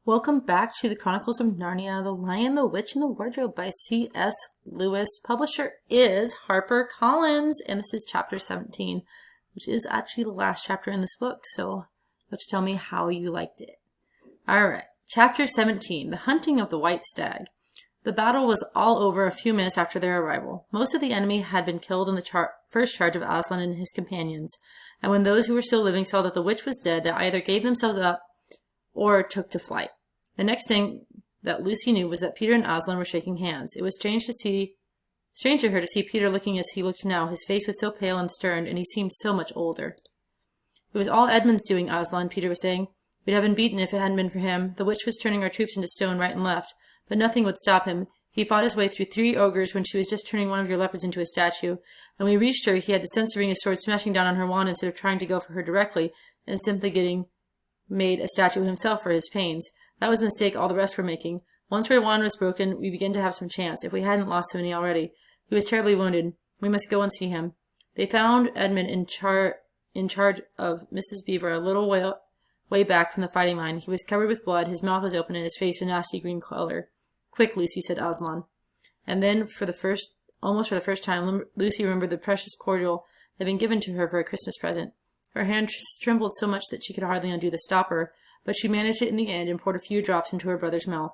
Welcome back to the Chronicles of Narnia, The Lion, the Witch, and the Wardrobe by C.S. Lewis. Publisher is HarperCollins, and this is chapter 17, which is actually the last chapter in this book, so you have to tell me how you liked it. Alright, chapter 17, The Hunting of the White Stag. The battle was all over a few minutes after their arrival. Most of the enemy had been killed in the first charge of Aslan and his companions, and when those who were still living saw that the witch was dead, they either gave themselves up or took to flight. The next thing that Lucy knew was that Peter and Aslan were shaking hands. It was strange to her to see Peter looking as he looked now. His face was so pale and stern, and he seemed so much older. It was all Edmund's doing, Aslan, Peter was saying. We'd have been beaten if it hadn't been for him. The witch was turning our troops into stone right and left, but nothing would stop him. He fought his way through 3 ogres when she was just turning one of your leopards into a statue. When we reached her, he had the sense to bring his sword smashing down on her wand instead of trying to go for her directly and simply getting made a statue himself for his pains. That was the mistake all the rest were making. Once her wand was broken, we began to have some chance, if we hadn't lost so many already. He was terribly wounded. We must go and see him. They found Edmund in charge of Mrs. Beaver a little way back from the fighting line. He was covered with blood, his mouth was open, and his face a nasty green color. Quick, Lucy, said Aslan. And then, almost for the first time, Lucy remembered the precious cordial that had been given to her for a Christmas present. Her hand trembled so much that she could hardly undo the stopper, but she managed it in the end and poured a few drops into her brother's mouth.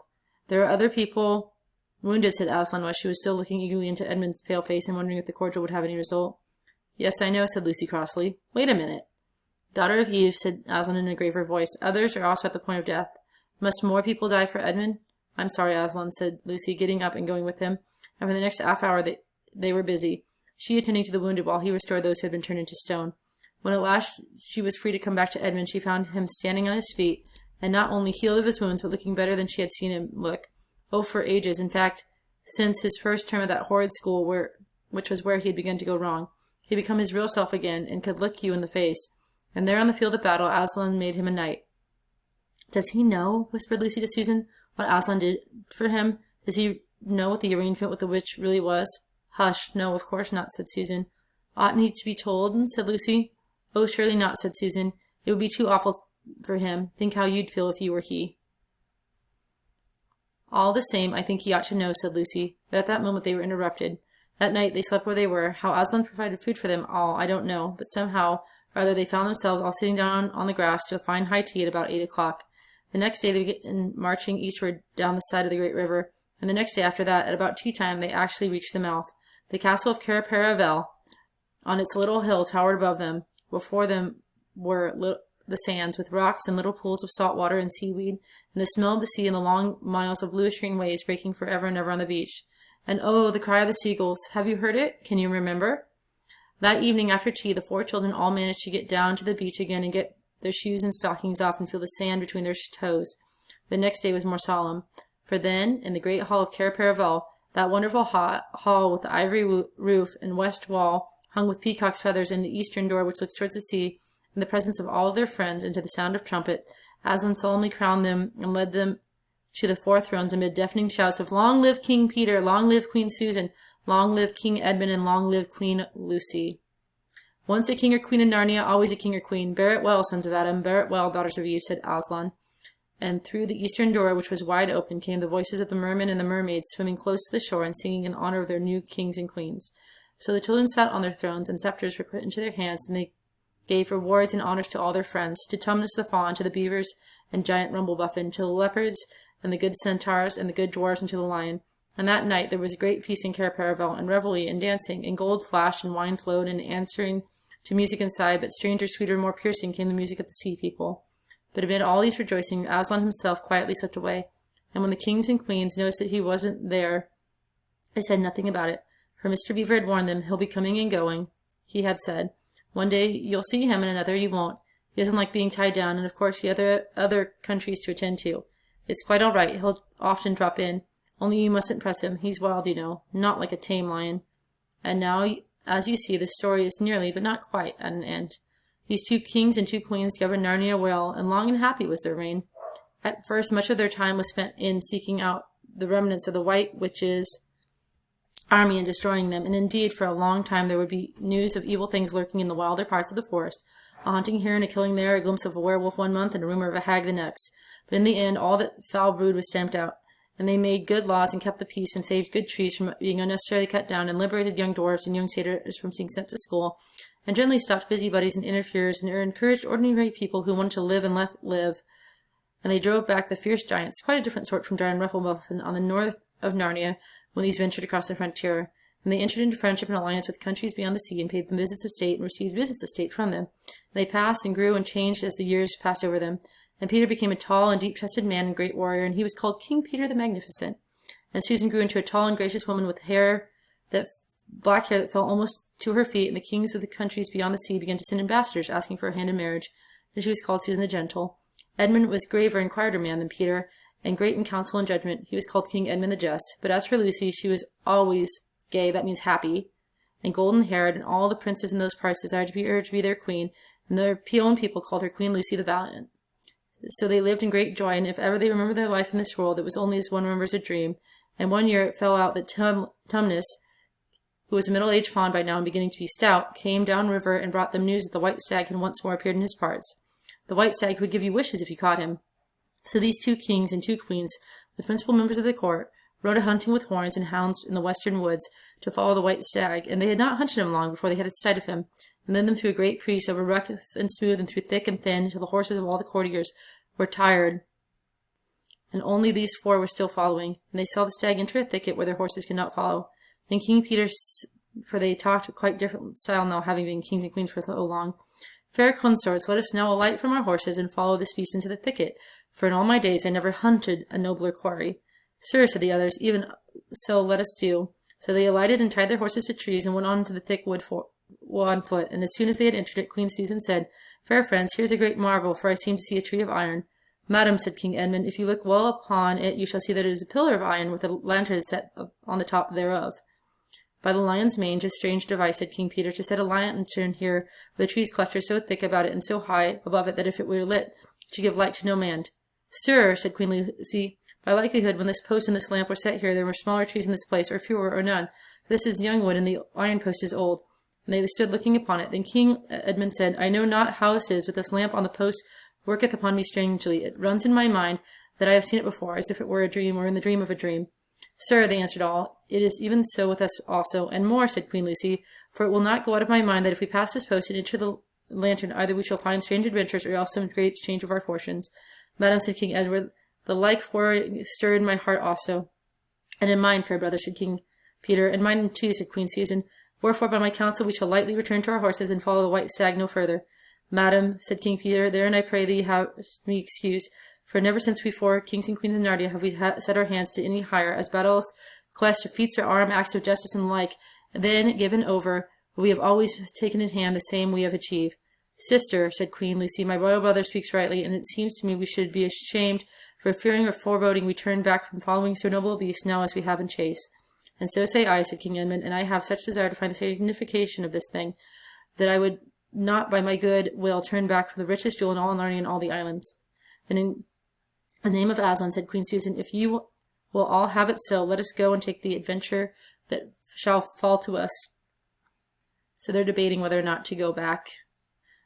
There are other people wounded, said Aslan, while she was still looking eagerly into Edmund's pale face and wondering if the cordial would have any result. Yes, I know, said Lucy crossly. Wait a minute. Daughter of Eve, said Aslan in a graver voice. Others are also at the point of death. Must more people die for Edmund? I'm sorry, Aslan, said Lucy, getting up and going with him, and for the next half hour they were busy, she attending to the wounded while he restored those who had been turned into stone. When at last she was free to come back to Edmund, she found him standing on his feet, and not only healed of his wounds, but looking better than she had seen him look. Oh, for ages, in fact, since his first term at that horrid school, which was where he had begun to go wrong. He had become his real self again, and could look you in the face. And there on the field of battle, Aslan made him a knight. Does he know, whispered Lucy to Susan, what Aslan did for him? Does he know what the arrangement with the witch really was? Hush, no, of course not, said Susan. Oughtn't he to be told? Said Lucy. Oh, surely not, said Susan. It would be too awful for him. Think how you'd feel if you were he. All the same, I think he ought to know, said Lucy. But at that moment they were interrupted. That night they slept where they were. How Aslan provided food for them all, I don't know, but somehow or other they found themselves all sitting down on the grass to a fine high tea at about 8 o'clock. The next day they began marching eastward down the side of the great river, and the next day after that, at about tea time, they actually reached the mouth. The castle of Cair-Paravel on its little hill towered above them. Before them were the sands, with rocks and little pools of salt water and seaweed, and the smell of the sea and the long miles of bluish-green waves breaking forever and ever on the beach. And oh, the cry of the seagulls! Have you heard it? Can you remember? That evening after tea, the 4 children all managed to get down to the beach again and get their shoes and stockings off and feel the sand between their toes. The next day was more solemn, for then, in the great hall of Cair-Paravel, that wonderful hall with the ivory roof and west wall hung with peacock's feathers, and the eastern door which looks towards the sea, in the presence of all their friends, and to the sound of trumpet, Aslan solemnly crowned them and led them to the 4 thrones amid deafening shouts of "Long live King Peter! Long live Queen Susan! Long live King Edmund! And long live Queen Lucy!" Once a king or queen in Narnia, always a king or queen. Bear it well, sons of Adam, bear it well, daughters of Eve, said Aslan. And through the eastern door, which was wide open, came the voices of the mermen and the mermaids swimming close to the shore and singing in honor of their new kings and queens. So the children sat on their thrones, and scepters were put into their hands, and they gave rewards and honors to all their friends, to Tumnus the fawn, to the beavers and giant Rumblebuffin, to the leopards and the good centaurs and the good dwarfs, and to the lion. And that night there was a great feast in Cair-Paravel, and revelry and dancing, and gold flashed and wine flowed, and answering to music inside, but stranger, sweeter, more piercing came the music of the sea people. But amid all these rejoicing, Aslan himself quietly slipped away, and when the kings and queens noticed that he wasn't there, they said nothing about it. For Mr. Beaver had warned them, he'll be coming and going. He had said, one day you'll see him and another you won't. He doesn't like being tied down, and of course he has other countries to attend to. It's quite all right, he'll often drop in. Only you mustn't press him. He's wild, you know, not like a tame lion. And now, as you see, the story is nearly, but not quite, at an end. These 2 kings and 2 queens governed Narnia well, and long and happy was their reign. At first, much of their time was spent in seeking out the remnants of the White Witch's army and destroying them, and indeed for a long time there would be news of evil things lurking in the wilder parts of the forest, a hunting here and a killing there, a glimpse of a werewolf one month and a rumor of a hag the next. But in the end, all that foul brood was stamped out, and they made good laws and kept the peace and saved good trees from being unnecessarily cut down and liberated young dwarfs and young satyrs from being sent to school, and generally stopped busybodies and interferers and encouraged ordinary people who wanted to live and let live. And they drove back the fierce giants, quite a different sort from Giant Rufflemuffin on the north of Narnia when these ventured across the frontier. And they entered into friendship and alliance with countries beyond the sea and paid them visits of state and received visits of state from them. And they passed and grew and changed as the years passed over them. And Peter became a tall and deep-chested man and great warrior, and he was called King Peter the Magnificent. And Susan grew into a tall and gracious woman with black hair that fell almost to her feet, and the kings of the countries beyond the sea began to send ambassadors asking for her hand in marriage, and she was called Susan the Gentle. Edmund was graver and quieter man than Peter, and great in counsel and judgment. He was called King Edmund the Just. But as for Lucy, she was always gay, that means happy, and golden-haired, and all the princes in those parts desired her to be their queen, and their own people called her Queen Lucy the Valiant. So they lived in great joy, and if ever they remembered their life in this world, it was only as one remembers a dream. And one year it fell out that Tumnus, who was a middle-aged fawn by now and beginning to be stout, came down river and brought them news that the white stag had once more appeared in his parts. The white stag who would give you wishes if you caught him. So these 2 kings and 2 queens, with principal members of the court, rode a hunting with horns and hounds in the western woods to follow the white stag, and they had not hunted him long before they had a sight of him, and led them through a great priest, over rough and smooth and through thick and thin, till the horses of all the courtiers were tired, and only these 4 were still following, and they saw the stag enter a thicket where their horses could not follow. Then King Peter, for they talked quite different style now, having been kings and queens for so long, "Fair consorts, let us now alight from our horses and follow this beast into the thicket, for in all my days I never hunted a nobler quarry." "Sir," said the others, "even so let us do." So they alighted and tied their horses to trees and went on into the thick wood on foot, and as soon as they had entered it, Queen Susan said, "Fair friends, here is a great marvel, for I seem to see a tree of iron." "Madam," said King Edmund, "if you look well upon it, you shall see that it is a pillar of iron with a lantern set on the top thereof." "By the lion's mange, a strange device," said King Peter, "to set a lantern here, where the trees cluster so thick about it and so high above it that if it were lit, it should give light to no man." "Sir," said Queen Lucy, "by likelihood, when this post and this lamp were set here, there were smaller trees in this place, or fewer, or none. For this is young wood, and the iron post is old." And they stood looking upon it. Then King Edmund said, "I know not how this is, but this lamp on the post worketh upon me strangely. It runs in my mind that I have seen it before, as if it were a dream, or in the dream of a dream." "Sir," they answered all, "it is even so with us also, and more," said Queen Lucy, "for it will not go out of my mind that if we pass this post and enter the lantern, either we shall find strange adventures, or else some great change of our fortunes." "Madam," said King Edward, "the like for stirred in my heart also." "And in mine, fair brother," said King Peter. "And mine too," said Queen Susan. "Wherefore, by my counsel, we shall lightly return to our horses and follow the white stag no further." "Madam," said King Peter, "therein I pray thee have me excuse, for never since we 4 kings and queens of Narnia have we set our hands to any higher, as battles, quests, feats of arm, acts of justice, and like, then given over, but we have always taken in hand the same we have achieved." "Sister," said Queen Lucy, "my royal brother speaks rightly, and it seems to me we should be ashamed for fearing or foreboding we turn back from following so noble a beast now as we have in chase." "And so say I," said King Edmund, "and I have such desire to find the signification of this thing, that I would not by my good will turn back from the richest jewel in all Narnia and all the islands." "And in the name of Aslan," said Queen Susan, "if you will all have it so, let us go and take the adventure that shall fall to us." So they're debating whether or not to go back.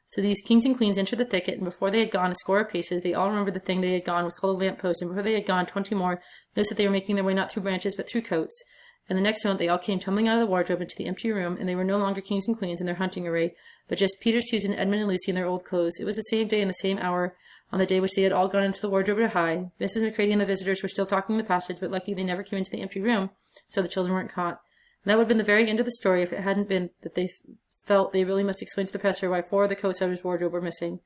So these kings and queens entered the thicket, and before they had gone a score of paces, they all remembered the thing they had gone was called a lamp post, and before they had gone 20 more, noticed that they were making their way not through branches, but through coats. And the next moment they all came tumbling out of the wardrobe into the empty room, and they were no longer kings and queens in their hunting array, but just Peter, Susan, Edmund, and Lucy in their old clothes. It was the same day and the same hour on the day which they had all gone into the wardrobe to hide. Mrs. McCready and the visitors were still talking in the passage, but lucky they never came into the empty room, so the children weren't caught. And that would have been the very end of the story if it hadn't been that they felt they really must explain to the professor why 4 of the coats out of his wardrobe were missing.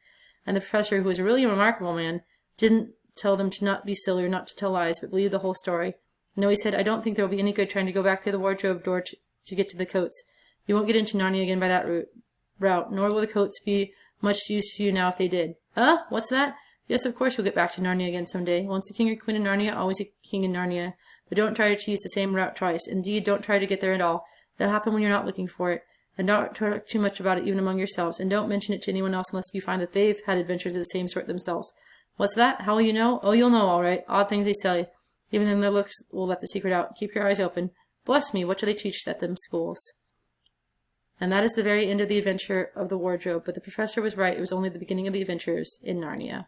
And the professor, who was really a remarkable man, didn't tell them to not be silly or not to tell lies, but believe the whole story. No, he said, "I don't think there will be any good trying to go back through the wardrobe door to get to the coats. You won't get into Narnia again by that route, nor will the coats be much use to you now if they did." What's that?" "Yes, of course you'll get back to Narnia again some day. Once a king or queen in Narnia, always a king in Narnia. But don't try to use the same route twice. Indeed, don't try to get there at all. It'll happen when you're not looking for it. And don't talk too much about it even among yourselves, and don't mention it to anyone else unless you find that they've had adventures of the same sort themselves." "What's that? How will you know?" "Oh, you'll know all right. Odd things they say. Even in their looks will let the secret out. Keep your eyes open." "Bless me, what do they teach at them schools?" And that is the very end of the adventure of the wardrobe. But the professor was right. It was only the beginning of the adventures in Narnia.